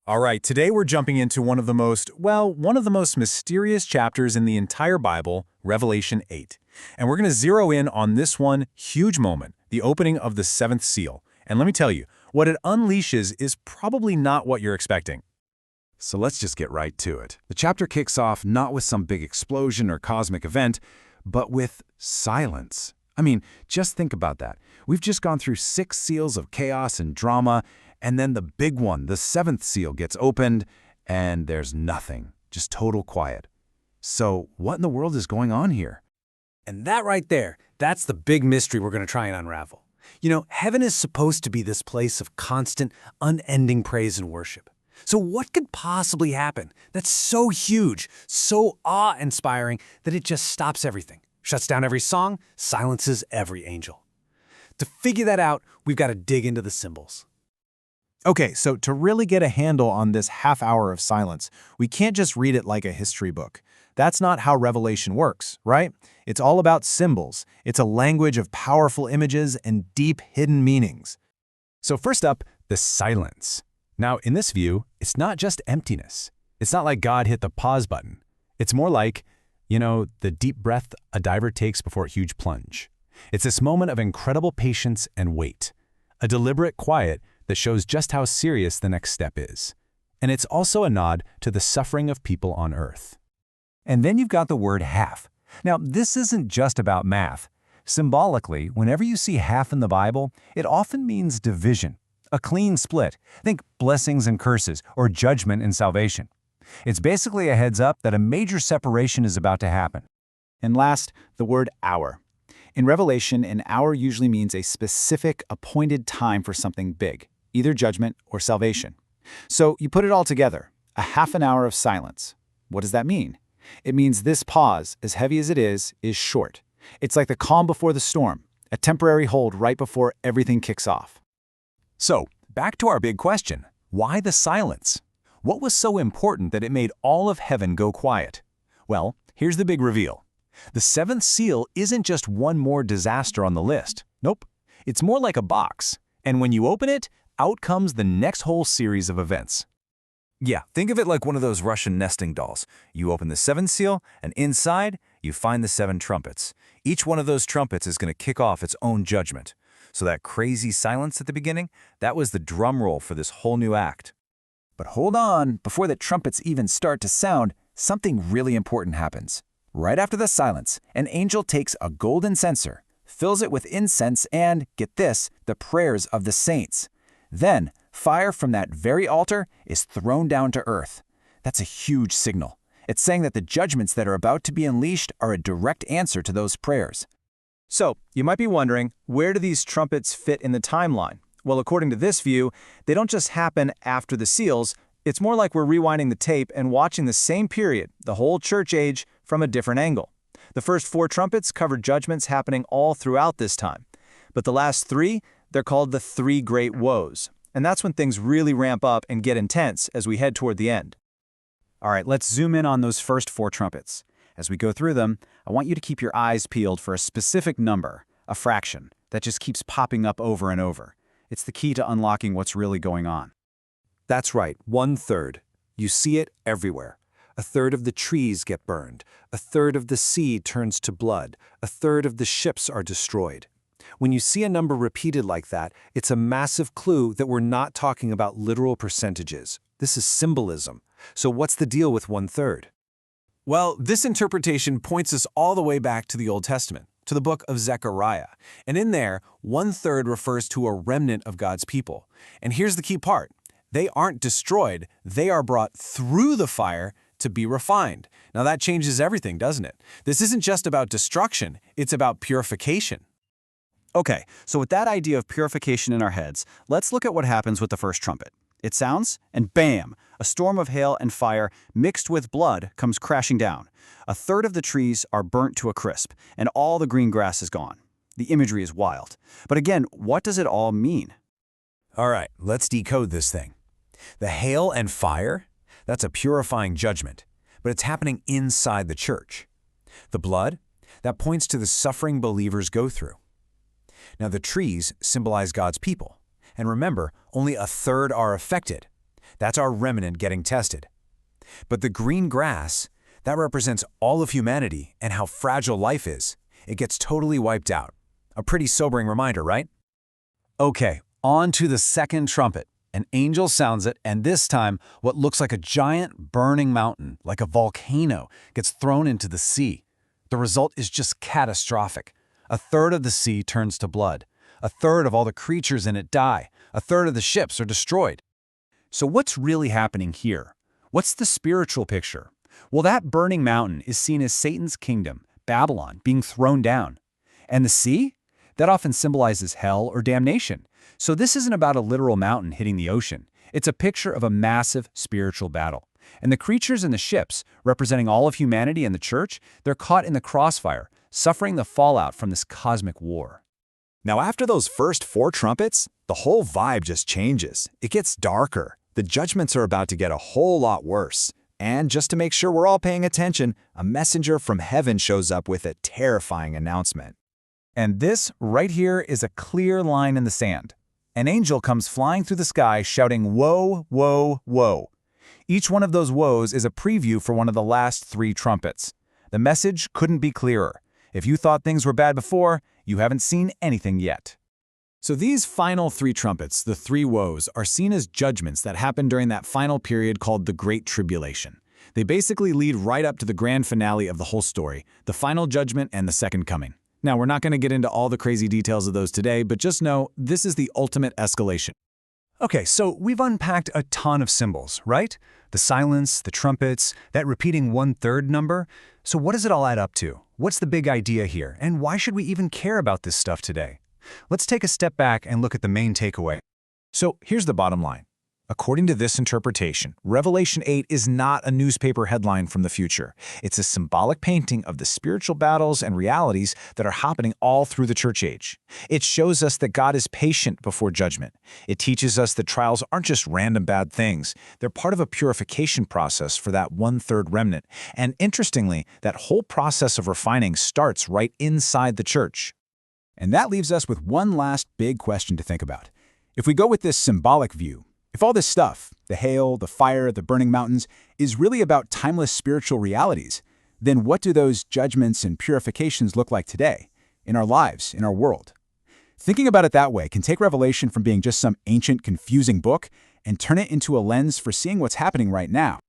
All right, today we're jumping into one of the most mysterious chapters in the entire Bible, Revelation 8. And we're going to zero in on this one huge moment, the opening of the seventh seal. And let me tell you, what it unleashes is probably not what you're expecting. So let's just get right to it. The chapter kicks off not with some big explosion or cosmic event, but with silence. I mean, just think about that. We've just gone through 6 seals of chaos and drama, and then the big one, the 7th seal, gets opened, and there's nothing, just total quiet. So what in the world is going on here? And that right there, that's the big mystery we're going to try and unravel. You know, heaven is supposed to be this place of constant, unending praise and worship. So what could possibly happen that's so huge, so awe-inspiring that it just stops everything, shuts down every song, silences every angel? To figure that out, we've got to dig into the symbols. Okay, so to really get a handle on this half hour of silence, we can't just read it like a history book. That's not how Revelation works, right? It's all about symbols. It's a language of powerful images and deep hidden meanings. So first up, the silence. Now, in this view, it's not just emptiness. It's not like God hit the pause button. It's more like, the deep breath a diver takes before a huge plunge. It's this moment of incredible patience and wait, a deliberate quiet that shows just how serious the next step is. And it's also a nod to the suffering of people on earth. And then you've got the word half. Now, this isn't just about math. Symbolically, whenever you see half in the Bible, it often means division, a clean split. Think blessings and curses, or judgment and salvation. It's basically a heads up that a major separation is about to happen. And last, the word hour. In Revelation, an hour usually means a specific, appointed time for something big, either judgment or salvation. So you put it all together, a half an hour of silence. What does that mean? It means this pause, as heavy as it is short. It's like the calm before the storm, a temporary hold right before everything kicks off. So, back to our big question. Why the silence? What was so important that it made all of heaven go quiet? Well, here's the big reveal. The 7th seal isn't just one more disaster on the list. Nope. It's more like a box. And when you open it, out comes the next whole series of events. Yeah, think of it like one of those Russian nesting dolls. You open the 7th seal, and inside, you find the 7 trumpets. Each one of those trumpets is going to kick off its own judgment. So that crazy silence at the beginning, that was the drum roll for this whole new act. But hold on, before the trumpets even start to sound, something really important happens. Right after the silence, an angel takes a golden censer, fills it with incense and, get this, the prayers of the saints. Then, fire from that very altar is thrown down to earth. That's a huge signal. It's saying that the judgments that are about to be unleashed are a direct answer to those prayers. So, you might be wondering, where do these trumpets fit in the timeline? Well, according to this view, they don't just happen after the seals. It's more like we're rewinding the tape and watching the same period, the whole church age, from a different angle. The first 4 trumpets covered judgments happening all throughout this time. But the last 3, they're called the 3 great woes. And that's when things really ramp up and get intense as we head toward the end. All right, let's zoom in on those first 4 trumpets. As we go through them, I want you to keep your eyes peeled for a specific number, a fraction, that just keeps popping up over and over. It's the key to unlocking what's really going on. That's right, 1/3. You see it everywhere. 1/3 of the trees get burned. 1/3 of the sea turns to blood. 1/3 of the ships are destroyed. When you see a number repeated like that, it's a massive clue that we're not talking about literal percentages. This is symbolism. So what's the deal with 1/3? Well, this interpretation points us all the way back to the Old Testament, to the book of Zechariah. And in there, 1/3 refers to a remnant of God's people. And here's the key part. They aren't destroyed. They are brought through the fire to be refined. Now that changes everything, doesn't it? This isn't just about destruction. It's about purification. Okay, so with that idea of purification in our heads, let's look at what happens with the first trumpet. It sounds, and bam! A storm of hail and fire mixed with blood comes crashing down. 1/3 of the trees are burnt to a crisp, and all the green grass is gone. The imagery is wild. But again, what does it all mean? All right, let's decode this thing. The hail and fire, that's a purifying judgment, but it's happening inside the church. The blood, that points to the suffering believers go through. Now the trees symbolize God's people. And remember, only 1/3 are affected. That's our remnant getting tested. But the green grass, that represents all of humanity and how fragile life is. It gets totally wiped out. A pretty sobering reminder, right? Okay, on to the second trumpet. An angel sounds it, and this time, what looks like a giant burning mountain, like a volcano, gets thrown into the sea. The result is just catastrophic. A third of the sea turns to blood. A third of all the creatures in it die. A third of the ships are destroyed. So what's really happening here? What's the spiritual picture? Well, that burning mountain is seen as Satan's kingdom, Babylon, being thrown down. And the sea? That often symbolizes hell or damnation. So this isn't about a literal mountain hitting the ocean. It's a picture of a massive spiritual battle. And the creatures in the ships, representing all of humanity and the church, they're caught in the crossfire, suffering the fallout from this cosmic war. Now, after those first 4 trumpets, the whole vibe just changes. It gets darker. The judgments are about to get a whole lot worse. And just to make sure we're all paying attention, a messenger from heaven shows up with a terrifying announcement. And this right here is a clear line in the sand. An angel comes flying through the sky shouting, "Woe, woe, woe." Each one of those woes is a preview for one of the last 3 trumpets. The message couldn't be clearer. If you thought things were bad before, you haven't seen anything yet. So these final 3 trumpets, the 3 woes, are seen as judgments that happen during that final period called the Great Tribulation. They basically lead right up to the grand finale of the whole story, the final judgment and the second coming. Now, we're not going to get into all the crazy details of those today, but just know this is the ultimate escalation. Okay, so we've unpacked a ton of symbols, right? The silence, the trumpets, that repeating 1/3 number. So what does it all add up to? What's the big idea here? And why should we even care about this stuff today? Let's take a step back and look at the main takeaway. So here's the bottom line. According to this interpretation, Revelation 8 is not a newspaper headline from the future. It's a symbolic painting of the spiritual battles and realities that are happening all through the church age. It shows us that God is patient before judgment. It teaches us that trials aren't just random bad things. They're part of a purification process for that 1/3 remnant. And interestingly, that whole process of refining starts right inside the church. And that leaves us with one last big question to think about. If we go with this symbolic view, if all this stuff, the hail, the fire, the burning mountains, is really about timeless spiritual realities, then what do those judgments and purifications look like today, in our lives, in our world? Thinking about it that way can take Revelation from being just some ancient, confusing book and turn it into a lens for seeing what's happening right now.